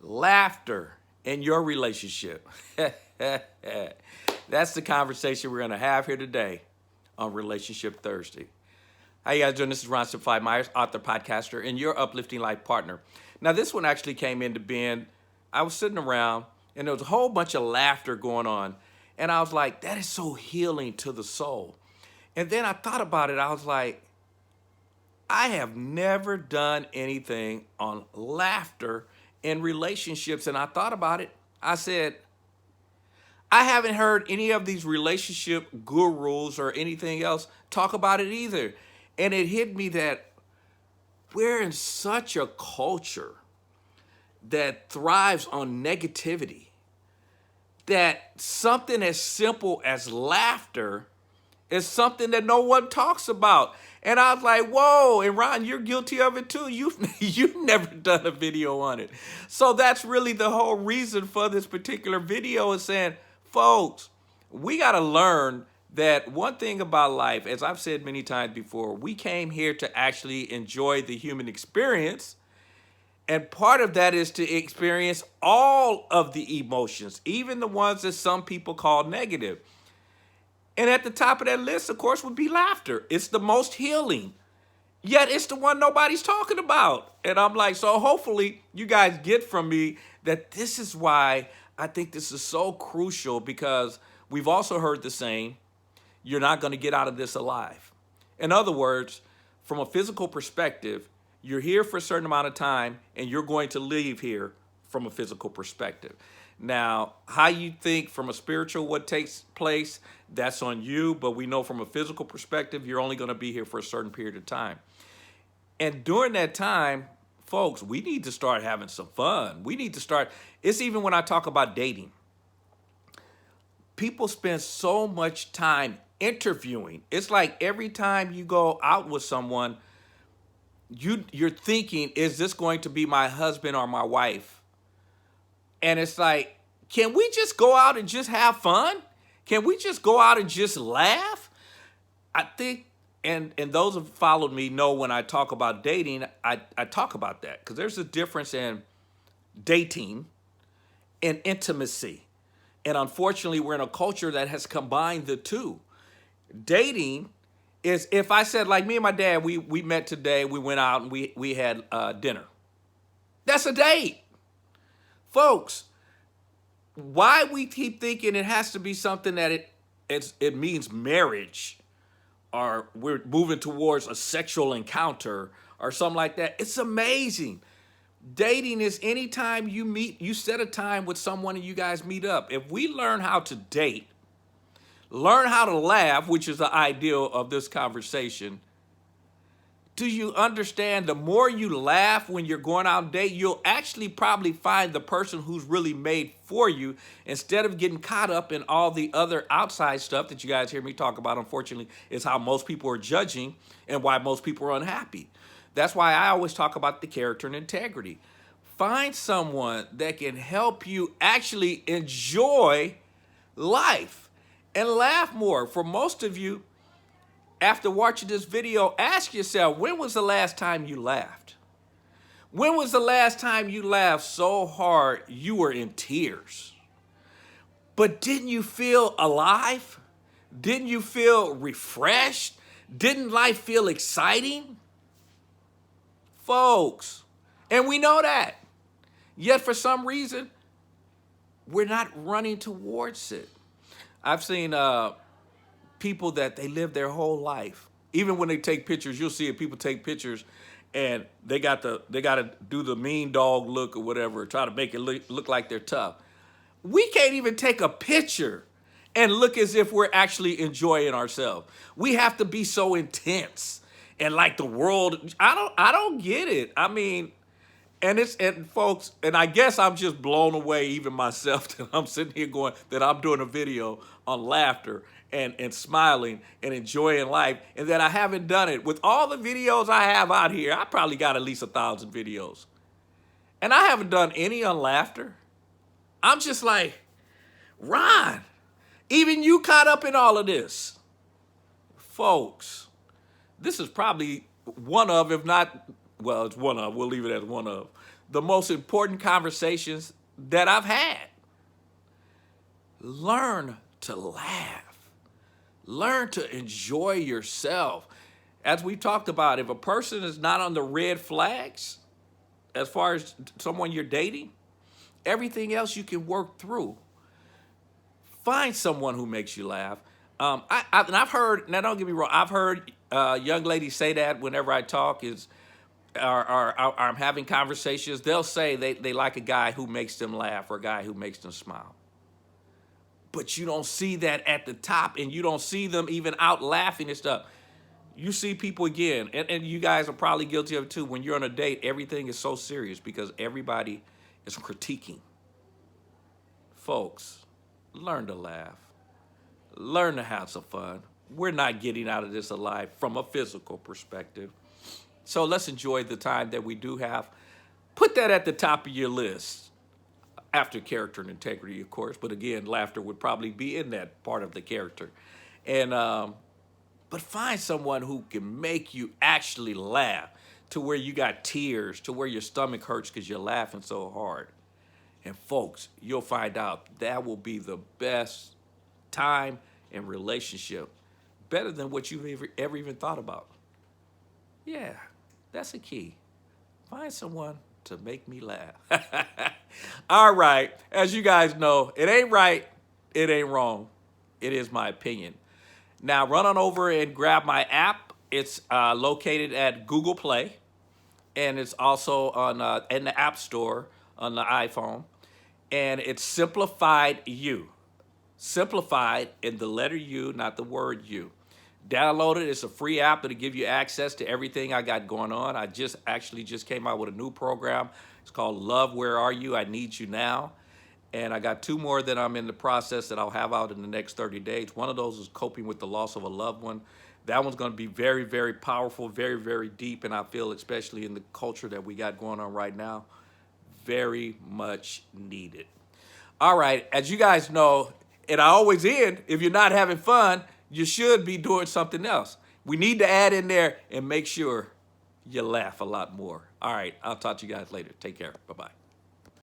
Laughter in your relationship. That's the conversation we're going to have here today on Relationship Thursday. How you guys doing? This is Ron Simplified, my author, podcaster, and your uplifting life partner. Now, this one actually came into being. I was sitting around, and there was a whole bunch of laughter going on, and I was like, that is so healing to the soul. And then I thought about it. I was like, I have never done anything on laughter in relationships. And I thought about it. I said, I haven't heard any of these relationship gurus or anything else talk about it either. And it hit me that we're in such a culture that thrives on negativity, that something as simple as laughter is something that no one talks about. And I was like, whoa, and Ron, you're guilty of it too. You've never done a video on it. So that's really the whole reason for this particular video, is saying, folks, we got to learn that one thing about life, as I've said many times before, we came here to actually enjoy the human experience. And part of that is to experience all of the emotions, even the ones that some people call negative. And at the top of that list, of course, would be laughter. It's the most healing, yet it's the one nobody's talking about. And I'm like, so hopefully you guys get from me that this is why I think this is so crucial, because we've also heard the saying, you're not going to get out of this alive. In other words, from a physical perspective, you're here for a certain amount of time and you're going to leave here from a physical perspective. Now, how you think from a spiritual what takes place, that's on you. But we know from a physical perspective, you're only going to be here for a certain period of time. And during that time, folks, we need to start having some fun. We need to start. It's even when I talk about dating. People spend so much time interviewing. It's like every time you go out with someone, you're thinking, is this going to be my husband or my wife? And it's like, can we just go out and just have fun? Can we just go out and just laugh? I think, and those who followed me know when I talk about dating, I talk about that, because there's a difference in dating and intimacy. And unfortunately, we're in a culture that has combined the two. Dating is, if I said, like me and my dad, we met today, we went out and we had dinner. That's a date. Folks, why we keep thinking it has to be something that it means marriage, or we're moving towards a sexual encounter or something like that. It's amazing. Dating is anytime you set a time with someone and you guys meet up. If we learn how to date, learn how to laugh, which is the ideal of this conversation, do you understand the more you laugh when you're going out and date, you'll actually probably find the person who's really made for you, instead of getting caught up in all the other outside stuff that you guys hear me talk about. Unfortunately, is how most people are judging and why most people are unhappy. That's why I always talk about the character and integrity. Find someone that can help you actually enjoy life and laugh more. For most of you, after watching this video, ask yourself, when was the last time you laughed? When was the last time you laughed so hard you were in tears? But didn't you feel alive? Didn't you feel refreshed? Didn't life feel exciting? Folks, and we know that. Yet for some reason, we're not running towards it. I've seen people that they live their whole life. Even when they take pictures, you'll see it. People take pictures and they got to do the mean dog look or whatever, try to make it look like they're tough. We can't even take a picture and look as if we're actually enjoying ourselves. We have to be so intense and like the world. I don't get it. I mean, and folks, and I guess I'm just blown away even myself that I'm sitting here going that I'm doing a video on laughter and smiling and enjoying life, and that I haven't done it. With all the videos I have out here, I probably got at least 1,000 videos. And I haven't done any on laughter. I'm just like, Ron, even you caught up in all of this. Folks, this is probably one of, if not, well, it's one of, we'll leave it as one of, the most important conversations that I've had. Learn to laugh. Learn to enjoy yourself. As we talked about, if a person is not on the red flags, as far as someone you're dating, everything else you can work through. Find someone who makes you laugh. And I've heard, now don't get me wrong, I've heard young ladies say that whenever I talk, or I'm having conversations, they'll say they like a guy who makes them laugh or a guy who makes them smile. But you don't see that at the top, and you don't see them even out laughing and stuff. You see people again, and you guys are probably guilty of it too. When you're on a date, everything is so serious because everybody is critiquing. Folks, learn to laugh. Learn to have some fun. We're not getting out of this alive from a physical perspective. So let's enjoy the time that we do have. Put that at the top of your list. After character and integrity, of course. But again, laughter would probably be in that part of the character. And but find someone who can make you actually laugh to where you got tears, to where your stomach hurts because you're laughing so hard. And folks, you'll find out that will be the best time and relationship, better than what you've ever even thought about. Yeah, that's a key. Find someone to make me laugh. All right, as you guys know, it ain't right, it ain't wrong. It is my opinion. Now run on over and grab my app. It's located at Google Play, and it's also on in the App Store on the iPhone. And it's Simplified You. Simplified in the letter U, not the word you. Download it. It's a free app that'll give you access to everything I got going on. I just came out with a new program. It's called Love, Where Are You? I Need You Now. And I got 2 more that I'm in the process that I'll have out in the next 30 days. One of those is coping with the loss of a loved one. That one's going to be very, very powerful, very, very deep. And I feel, especially in the culture that we got going on right now, very much needed. All right, as you guys know, and I always end, if you're not having fun, you should be doing something else. We need to add in there and make sure you laugh a lot more. All right, I'll talk to you guys later. Take care. Bye-bye.